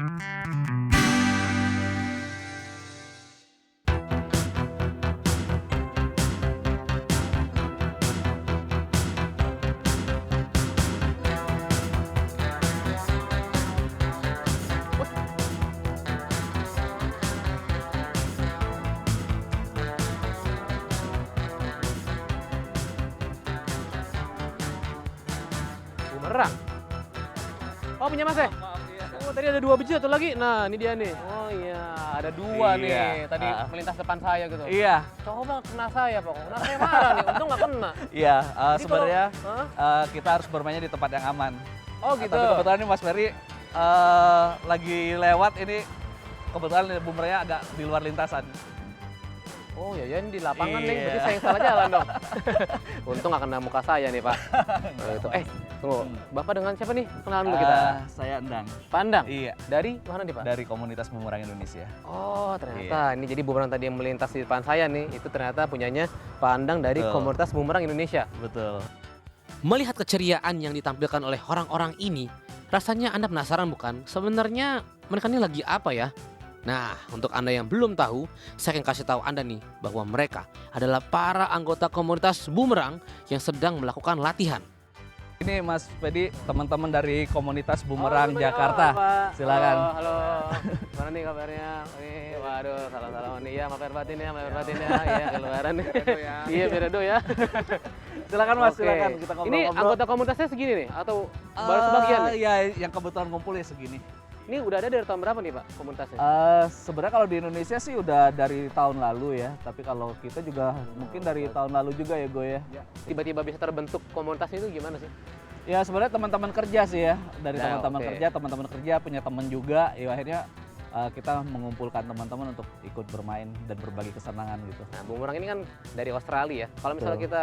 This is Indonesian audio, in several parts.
Bumerang. Oh, punya Mas ya? Oh, tadi ada 2 biji atau lagi? Nah, ini dia nih. Oh iya, ada 2 nih. Tadi melintas depan saya gitu. Iya. Coba kena saya, Pak. Kena saya marah nih. Untung nggak kena. Iya, Jadi sebenarnya kalau- kita harus bermainnya di tempat yang aman. Oh gitu. Tapi kebetulan ini Mas Ferry lagi lewat ini, kebetulan bumerangnya agak di luar lintasan. Oh ya, ini di lapangan nih. Iya. Berarti saya yang salah jalan dong. Untung nggak kena muka saya nih, Pak. Oh, itu. Tunggu. Bapak dengan siapa nih? Kenalan dulu kita. Saya Endang. Pandang. Iya. Dari mana nih, Pak? Dari komunitas bumerang Indonesia. Oh, ternyata ini jadi bumerang tadi yang melintas di depan saya nih, itu ternyata punyanya Pandang dari Betul. komunitas bumerang Indonesia. Betul. Melihat keceriaan yang ditampilkan oleh orang-orang ini, rasanya Anda penasaran bukan? Sebenarnya mereka ini lagi apa ya? Nah, untuk Anda yang belum tahu, saya akan kasih tahu Anda nih bahwa mereka adalah para anggota komunitas bumerang yang sedang melakukan latihan. Ini Mas Pedi, teman-teman dari komunitas bumerang Oh, Jakarta. Pak. Silakan. Halo. Mana nih kabarnya? Waduh, salam-salam nih ya, maaf batin ya, Iya, keluaran nih. Iya, Piredo ya. Silakan Mas, Oke. silakan kita ngobrol. Ini anggota komunitasnya segini nih atau baru sebagian nih? Ya, yang kebetulan ngumpul ya segini. Ini udah ada dari tahun berapa nih, Pak, komunitasnya? Sebenarnya kalau di Indonesia sih udah dari tahun lalu ya, tapi kalau kita juga mungkin dari tahun lalu juga ya Go ya. Tiba-tiba bisa terbentuk komunitasnya itu gimana sih? Ya sebenarnya teman-teman kerja sih ya, dari Nah, teman-teman kerja punya teman juga, ya akhirnya kita mengumpulkan teman-teman untuk ikut bermain dan berbagi kesenangan gitu. Nah, bumerang ini kan dari Australia. Kalau misalnya Betul. kita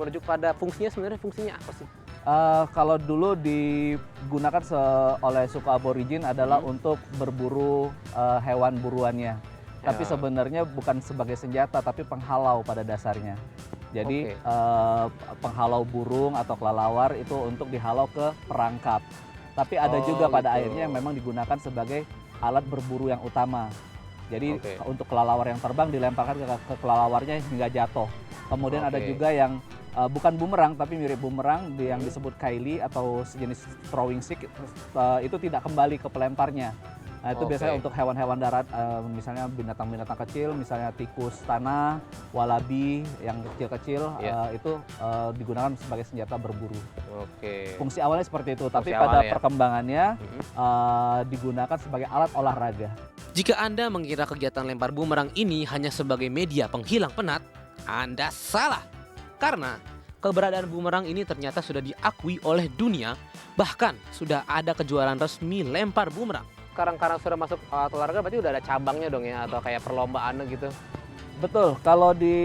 merujuk pada fungsinya, sebenarnya fungsinya apa sih? Kalau dulu digunakan oleh suku aborigin adalah untuk berburu hewan buruannya. Tapi Ya. sebenarnya bukan sebagai senjata, tapi penghalau pada dasarnya. Jadi penghalau burung atau kelelawar itu untuk dihalau ke perangkap. Tapi ada Oh, juga pada gitu. akhirnya yang memang digunakan sebagai alat berburu yang utama. Jadi Oke. untuk kelelawar yang terbang dilemparkan ke kelelawarnya hingga jatuh. Kemudian ada Oke. juga yang bukan bumerang tapi mirip bumerang yang disebut kaili atau sejenis throwing stick, itu tidak kembali ke pelemparnya. Nah itu biasanya Oke. untuk hewan-hewan darat, misalnya binatang-binatang kecil, misalnya tikus tanah, walabi yang kecil-kecil, Iya. itu digunakan sebagai senjata berburu. Oke. Fungsi awalnya seperti itu, tapi Fungsi pada awalnya. perkembangannya Mhm. digunakan sebagai alat olahraga. Jika Anda mengira kegiatan lempar bumerang ini hanya sebagai media penghilang penat, Anda salah. Karena keberadaan bumerang ini ternyata sudah diakui oleh dunia, bahkan sudah ada kejuaraan resmi lempar bumerang. Karena sudah masuk alat olahraga berarti udah ada cabangnya dong ya, atau kayak perlombaan gitu. Betul, kalau di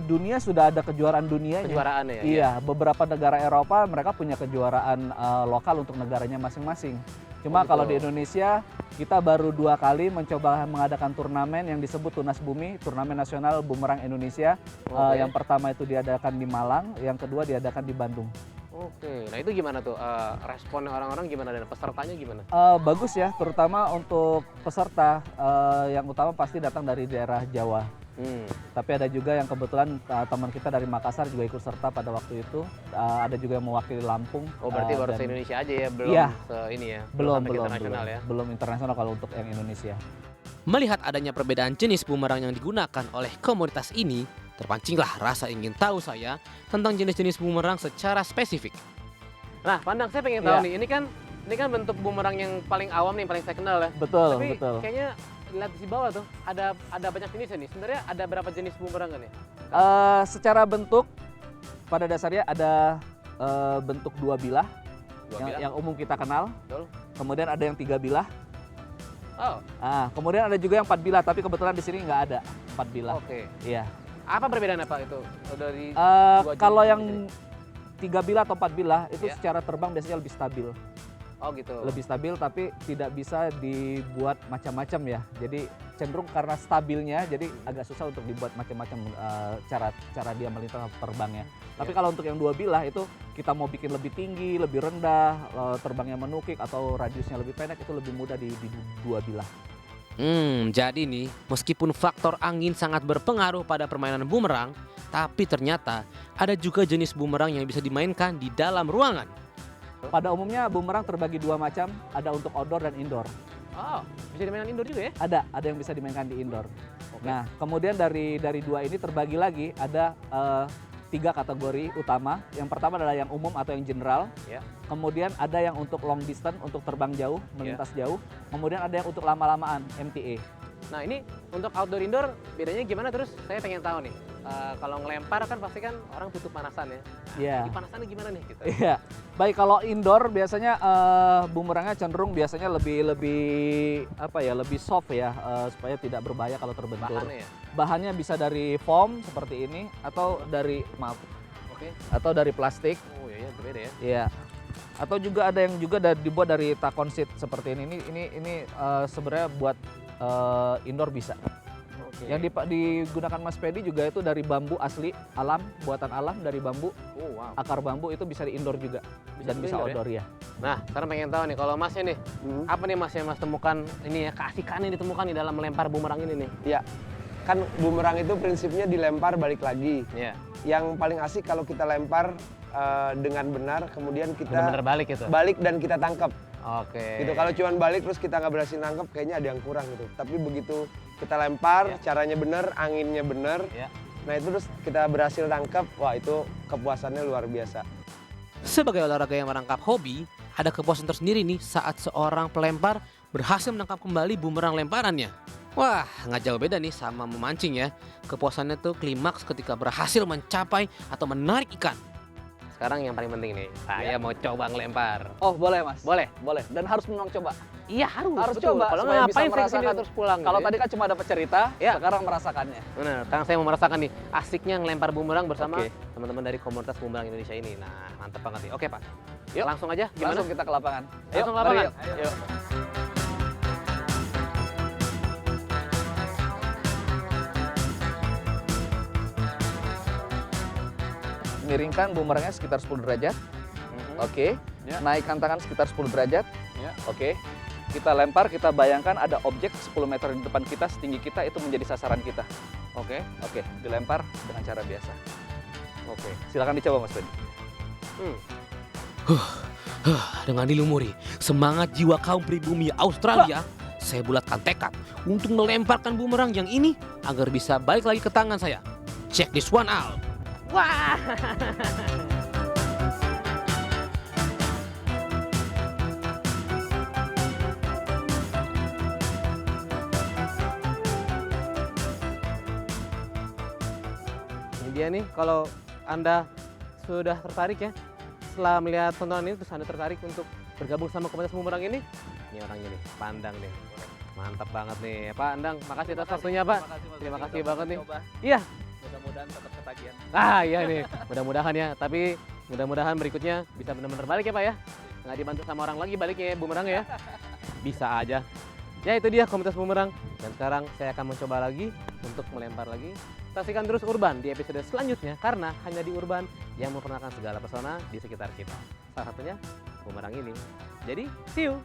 dunia sudah ada kejuaraan dunianya. Kejuaraannya ya. Iya, beberapa negara Eropa mereka punya kejuaraan lokal untuk negaranya masing-masing. Cuma gitu. kalau di Indonesia kita baru 2 kali mencoba mengadakan turnamen yang disebut Tunas Bumi, Turnamen Nasional Bumerang Indonesia. Oke. Yang pertama itu diadakan di Malang, yang kedua diadakan di Bandung. Oke, nah itu gimana tuh respon orang-orang gimana dan pesertanya gimana? Bagus ya, terutama untuk peserta yang utama pasti datang dari daerah Jawa. Tapi ada juga yang kebetulan teman kita dari Makassar juga ikut serta pada waktu itu. Ada juga yang mewakili Lampung. Oh berarti baru dan- se Indonesia aja ya, belum Iya. se ini ya, belum sampai ke internasional ya. belum internasional kalau untuk yang Indonesia. Melihat adanya perbedaan jenis bumerang yang digunakan oleh komunitas ini, terpancinglah rasa ingin tahu saya tentang jenis-jenis bumerang secara spesifik. Nah, Pandang, saya pengen tahu Iya. nih, ini kan bentuk bumerang yang paling awam nih, paling saya kenal ya. Betul, Tapi betul. kayaknya lihat di bawah tuh ada banyak jenisnya nih. Sebenarnya ada berapa jenis bumerang kan ya? Secara bentuk pada dasarnya ada bentuk 2 bilah, Dua bilah? yang umum kita kenal. Betul. Kemudian ada yang 3 bilah. Oh, Kemudian ada juga yang 4 bilah, tapi kebetulan di sini nggak ada 4 bilah. oke. Iya. Apa perbedaannya Pak itu dari dua Kalau jenis yang 3 bilah atau 4 bilah itu Iya. secara terbang biasanya lebih stabil. Oh gitu. Lebih stabil tapi tidak bisa dibuat macam-macam ya. Jadi cenderung karena stabilnya jadi agak susah untuk dibuat macam-macam cara dia melintang terbangnya. Tapi kalau untuk yang dua bilah itu kita mau bikin lebih tinggi, lebih rendah, terbangnya menukik atau radiusnya lebih pendek itu lebih mudah di dua bilah. Jadi nih, meskipun faktor angin sangat berpengaruh pada permainan bumerang, tapi ternyata ada juga jenis bumerang yang bisa dimainkan di dalam ruangan. Pada umumnya bumerang terbagi dua macam, ada untuk outdoor dan indoor. Oh, bisa dimainkan indoor juga ya? Ada yang bisa dimainkan di indoor. Nah, kemudian dari dua ini terbagi lagi ada 3 kategori utama. Yang pertama adalah yang umum atau yang general. Kemudian ada yang untuk long distance, untuk terbang jauh, melintas jauh. Kemudian ada yang untuk lama-lamaan, MTA. Nah ini untuk outdoor indoor bedanya gimana terus? Saya pengen tahu nih. Kalau ngelempar kan pasti kan orang butuh panasan ya. Iya. Ini panasannya gimana nih gitu? Iya. Baik, kalau indoor biasanya bumerangnya cenderung biasanya lebih apa ya, lebih soft ya, supaya tidak berbahaya kalau terbentur. Bahannya ya? Bahannya bisa dari foam seperti ini atau dari atau dari plastik. Oh iya, berbeda ya. Iya. Atau juga ada yang juga dibuat dari takon sheet seperti ini. Ini sebenarnya buat indoor bisa. Yang digunakan Mas Pedi juga itu dari bambu asli, alam, buatan alam dari bambu. Oh wow. Akar bambu itu bisa di indoor juga dan bisa indoor outdoor ya. Nah, sekarang pengen tahu nih kalau Masnya nih, apa nih Mas yang Mas temukan ini ya, keasikan yang ditemukan di dalam melempar bumerang ini nih? Ya, kan bumerang itu prinsipnya dilempar balik lagi. Iya. Yang paling asik kalau kita lempar dengan benar, kemudian kita Bener-bener balik gitu. balik dan kita tangkap. Oke. Gitu. Kalau cuman balik terus kita nggak berhasil nangkep, kayaknya ada yang kurang gitu. Tapi begitu kita lempar, caranya benar, anginnya benar, nah itu terus kita berhasil tangkap, wah itu kepuasannya luar biasa. Sebagai olahraga yang merangkap hobi, ada kepuasan tersendiri nih saat seorang pelempar berhasil menangkap kembali bumerang lemparannya. Wah, nggak jauh beda nih sama memancing ya. Kepuasannya tuh klimaks ketika berhasil mencapai atau menarik ikan. Sekarang yang paling penting nih, saya mau coba ngelempar. Oh, boleh Mas. Boleh? Boleh. Dan harus memang coba. Iya harus Harus coba Kalau supaya nggak bisa ngapain saya kesini merasakan. terus pulang. Kalau gitu tadi kan cuma dapat cerita, Ya. sekarang merasakannya. Benar, sekarang saya mau merasakan nih asiknya ngelempar bumerang bersama Oke. teman-teman dari komunitas bumerang Indonesia ini. Nah, mantep banget nih. Oke Pak, Yuk. langsung aja. Gimana? Langsung kita ke lapangan. Langsung ke mari lapangan? yuk. Yuk. Miringkan bumerangnya sekitar 10 derajat. Oke. Ya. Naikkan tangan sekitar 10 derajat. Ya. Oke. Kita lempar, kita bayangkan ada objek 10 meter di depan kita, setinggi kita itu menjadi sasaran kita. Oke. Oke, dilempar dengan cara biasa. Oke. Silakan dicoba Mas Ben. Dengan dilumuri semangat jiwa kaum pribumi Australia, saya bulatkan tekad untuk melemparkan bumerang yang ini agar bisa balik lagi ke tangan saya. Check this one out. Wah. Ini dia nih, kalau Anda sudah tertarik ya, setelah melihat tontonan ini terus Anda tertarik untuk bergabung sama komunitas bumerang ini orangnya nih, pandang nih. Mantap banget nih, Pak Andang. Makasih atas waktunya, Pak. Terima kasih banget nih. Iya. Mudah-mudahan tetap ketagihan. Iya nih, mudah-mudahan ya. Tapi mudah-mudahan berikutnya bisa benar-benar balik ya Pak ya. Nggak dibantu sama orang lagi baliknya ya, bumerang ya. Bisa aja. Ya itu dia komunitas bumerang. Dan sekarang saya akan mencoba lagi untuk melempar lagi. Saksikan terus Urban di episode selanjutnya karena hanya di Urban yang memperkenalkan segala pesona di sekitar kita. Salah satunya bumerang ini. Jadi, see you.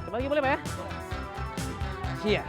Coba lagi boleh Pak ya? Iya.